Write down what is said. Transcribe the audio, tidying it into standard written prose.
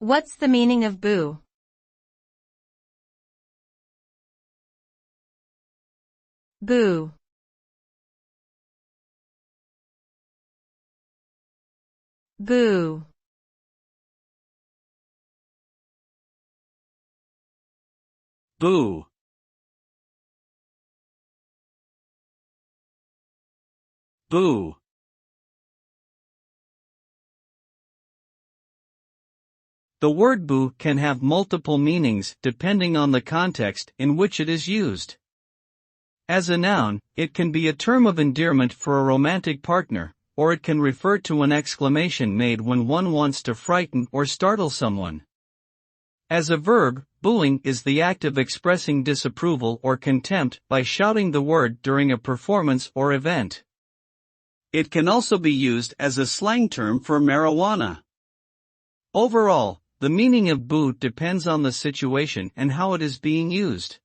What's the meaning of boo? Boo. Boo. Boo. Boo. The word boo can have multiple meanings depending on the context in which it is used. As a noun, it can be a term of endearment for a romantic partner, or it can refer to an exclamation made when one wants to frighten or startle someone. As a verb, booing is the act of expressing disapproval or contempt by shouting the word during a performance or event. It can also be used as a slang term for marijuana. Overall, the meaning of boo depends on the situation and how it is being used.